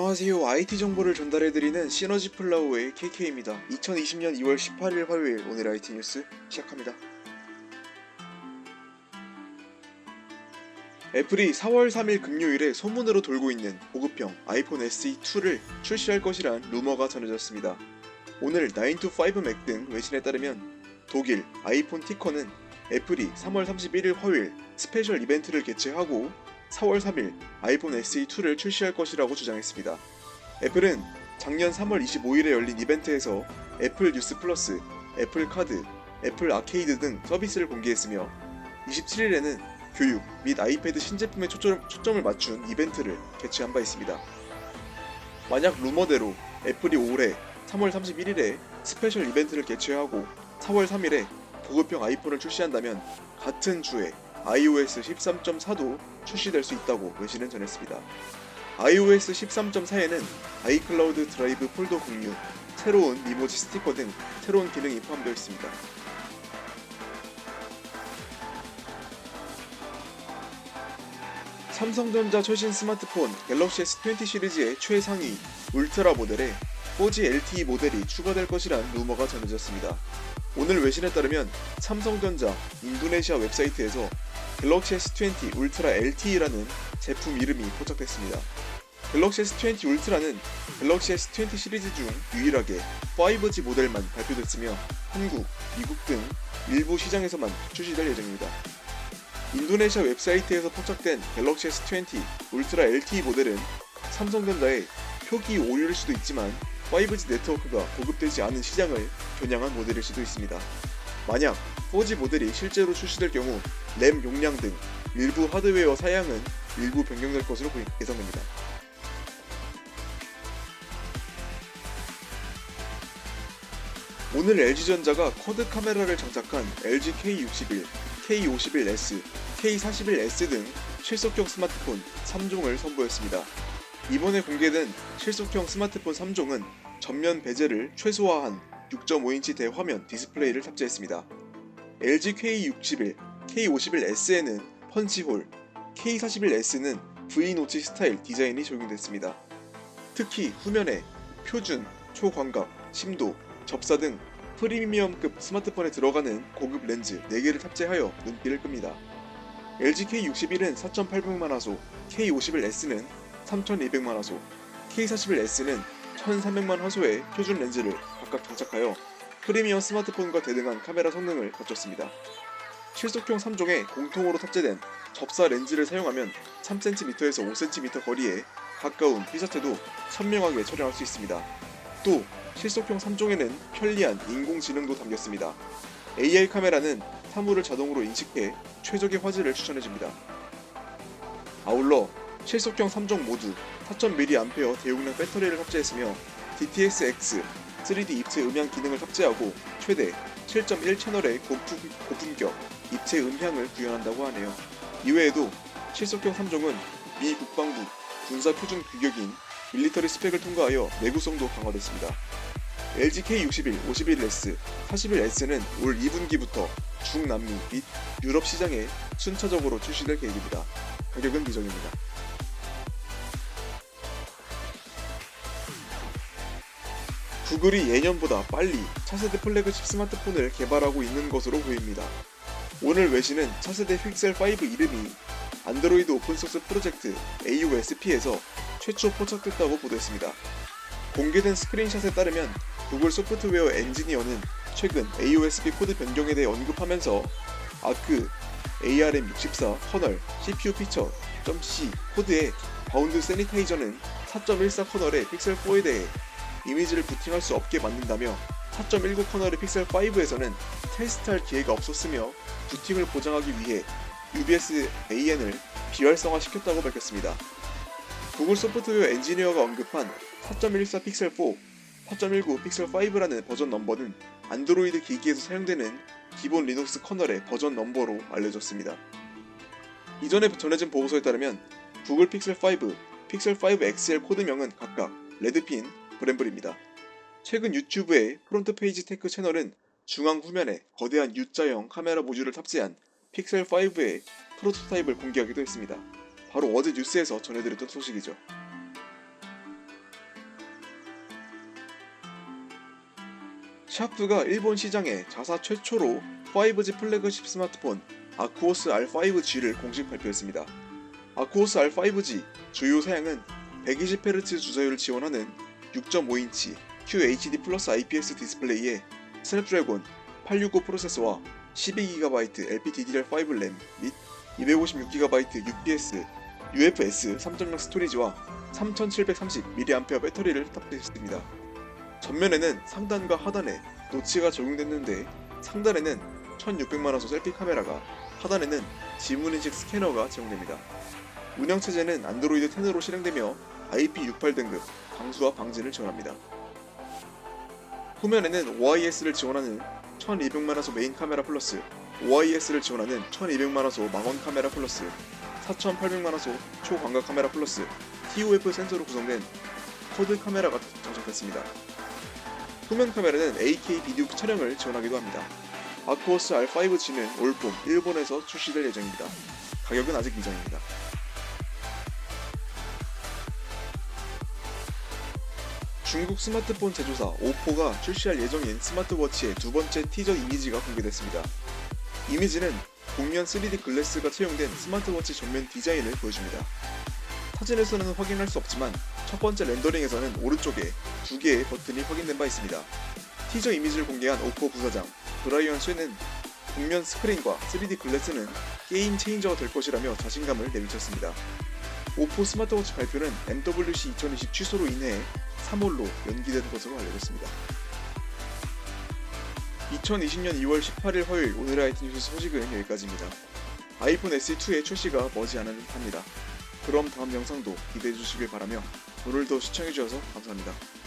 안녕하세요. IT 정보를 전달해드리는 시너지 플라워의 KK입니다. 2020년 2월 18일 화요일 오늘 IT 뉴스 시작합니다. 애플이 4월 3일 금요일에 소문으로 돌고 있는 보급형 아이폰 SE2를 출시할 것이란 루머가 전해졌습니다. 오늘 9to5맥 등 외신에 따르면 독일 아이폰 티커는 애플이 3월 31일 화요일 스페셜 이벤트를 개최하고 4월 3일 아이폰 SE2를 출시할 것이라고 주장했습니다. 애플은 작년 3월 25일에 열린 이벤트에서 애플 뉴스 플러스, 애플 카드, 애플 아케이드 등 서비스를 공개했으며 27일에는 교육 및 아이패드 신제품에 초점을 맞춘 이벤트를 개최한 바 있습니다. 만약 루머대로 애플이 올해 3월 31일에 스페셜 이벤트를 개최하고 4월 3일에 보급형 아이폰을 출시한다면 같은 주에 iOS 13.4도 출시될 수 있다고 외신은 전했습니다. iOS 13.4에는 아이클라우드 드라이브 폴더 공유, 새로운 미모지 스티커 등 새로운 기능이 포함되어 있습니다. 삼성전자 최신 스마트폰 갤럭시 S20 시리즈의 최상위 울트라 모델에 4G LTE 모델이 추가될 것이란 루머가 전해졌습니다. 오늘 외신에 따르면 삼성전자 인도네시아 웹사이트에서 갤럭시 S20 울트라 LTE라는 제품 이름이 포착됐습니다. 갤럭시 S20 울트라는 갤럭시 S20 시리즈 중 유일하게 5G 모델만 발표됐으며 한국, 미국 등 일부 시장에서만 출시될 예정입니다. 인도네시아 웹사이트에서 포착된 갤럭시 S20 울트라 LTE 모델은 삼성전자의 표기 오류일 수도 있지만 5G 네트워크가 보급되지 않은 시장을 겨냥한 모델일 수도 있습니다. 만약 4G 모델이 실제로 출시될 경우 램 용량 등 일부 하드웨어 사양은 일부 변경될 것으로 예상됩니다. 오늘 LG전자가 쿼드 카메라를 장착한 LG K61, K51S, K41S 등 실속형 스마트폰 3종을 선보였습니다. 이번에 공개된 실속형 스마트폰 3종은 전면 베젤을 최소화한 6.5인치 대화면 디스플레이를 탑재했습니다. LG K61, K51S에는 펀치홀, K41S는 V노치 스타일 디자인이 적용됐습니다. 특히 후면에 표준, 초광각, 심도, 접사 등 프리미엄급 스마트폰에 들어가는 고급 렌즈 4개를 탑재하여 눈길을 끕니다. LG K61은 4,800만 화소, K51S는 3,200만 화소, K41S는 1,300만 화소의 표준 렌즈를 각각 장착하여 프리미엄 스마트폰과 대등한 카메라 성능을 갖췄습니다. 실속형 3종에 공통으로 탑재된 접사 렌즈를 사용하면 3cm에서 5cm 거리에 가까운 피사체도 선명하게 촬영할 수 있습니다. 또 실속형 3종에는 편리한 인공지능도 담겼습니다. AI 카메라는 사물을 자동으로 인식해 최적의 화질을 추천해줍니다. 아울러 실속형 3종 모두 4000mAh 대용량 배터리를 탑재했으며 DTS-X 3D 입체 음향 기능을 탑재하고 최대 7.1 채널의 고품격 입체 음향을 구현한다고 하네요. 이외에도 실속형 3종은 미 국방부 군사 표준 규격인 밀리터리 스펙을 통과하여 내구성도 강화됐습니다. LG K61, 51S, 41S는 올 2분기부터 중남미 및 유럽 시장에 순차적으로 출시될 계획입니다. 가격은 미정입니다. 구글이 예년보다 빨리 차세대 플래그십 스마트폰을 개발하고 있는 것으로 보입니다. 오늘 외신은 차세대 픽셀5 이름이 안드로이드 오픈소스 프로젝트 AOSP에서 최초 포착됐다고 보도했습니다. 공개된 스크린샷에 따르면 구글 소프트웨어 엔지니어는 최근 AOSP 코드 변경에 대해 언급하면서 아크 ARM64 커널 CPU 피처 .c 코드의 바운드 세니타이저는 4.14 커널의 픽셀4에 대해 이미지를 부팅할 수 없게 만든다며 4.19 커널의 픽셀5에서는 테스트할 기회가 없었으며 부팅을 보장하기 위해 UBS AN을 비활성화시켰다고 밝혔습니다. 구글 소프트웨어 엔지니어가 언급한 4.14 픽셀4, 4.19 픽셀5라는 버전 넘버는 안드로이드 기기에서 사용되는 기본 리눅스 커널의 버전 넘버로 알려졌습니다. 이전에 전해진 보고서에 따르면 구글 픽셀5, 픽셀5 XL 코드명은 각각 레드핀, 브램블입니다. 최근 유튜브의 프론트 페이지 테크 채널은 중앙 후면에 거대한 U자형 카메라 모듈을 탑재한 픽셀5의 프로토타입을 공개하기도 했습니다. 바로 어제 뉴스에서 전해드렸던 소식이죠. 샤프가 일본 시장에 자사 최초로 5G 플래그십 스마트폰 아쿠오스 R5G를 공식 발표했습니다. 아쿠오스 R5G 주요 사양은 120Hz 주사율을 지원하는 6.5인치 QHD 플러스 IPS 디스플레이에 스냅드래곤 865 프로세서와 12GB LPDDR5 램 및 256GB UPS UFS 3.0 스토리지와 3730mAh 배터리를 탑재했습니다. 전면에는 상단과 하단에 노치가 적용됐는데 상단에는 1600만화소 셀피 카메라가 하단에는 지문인식 스캐너가 제공됩니다. 운영체제는 안드로이드 10으로 실행되며 IP68 등급 방수와 방진을 지원합니다. 후면에는 OIS를 지원하는 1200만화소 메인 카메라 플러스 OIS를 지원하는 1200만화소 망원 카메라 플러스 4800만화소 초광각 카메라 플러스 TOF 센서로 구성된 쿼드 카메라가 장착됐습니다. 후면 카메라는 8K 비디오 촬영을 지원하기도 합니다. 아쿠오스 R5G는 올 봄 일본에서 출시될 예정입니다. 가격은 아직 미정입니다. 중국 스마트폰 제조사 오포가 출시할 예정인 스마트워치의 두 번째 티저 이미지가 공개됐습니다. 이미지는 곡면 3D 글래스가 채용된 스마트워치 전면 디자인을 보여줍니다. 사진에서는 확인할 수 없지만 첫 번째 렌더링에서는 오른쪽에 두 개의 버튼이 확인된 바 있습니다. 티저 이미지를 공개한 오포 부사장 브라이언 쇠는 곡면 스크린과 3D 글래스는 게임 체인저가 될 것이라며 자신감을 내비쳤습니다. 오포 스마트워치 발표는 MWC 2020 취소로 인해 3월로 연기된 것으로 알려졌습니다. 2020년 2월 18일 화요일 오늘의 IT 뉴스 소식은 여기까지입니다. 아이폰 SE2의 출시가 머지않은 듯합니다. 그럼 다음 영상도 기대해 주시길 바라며 오늘도 시청해 주셔서 감사합니다.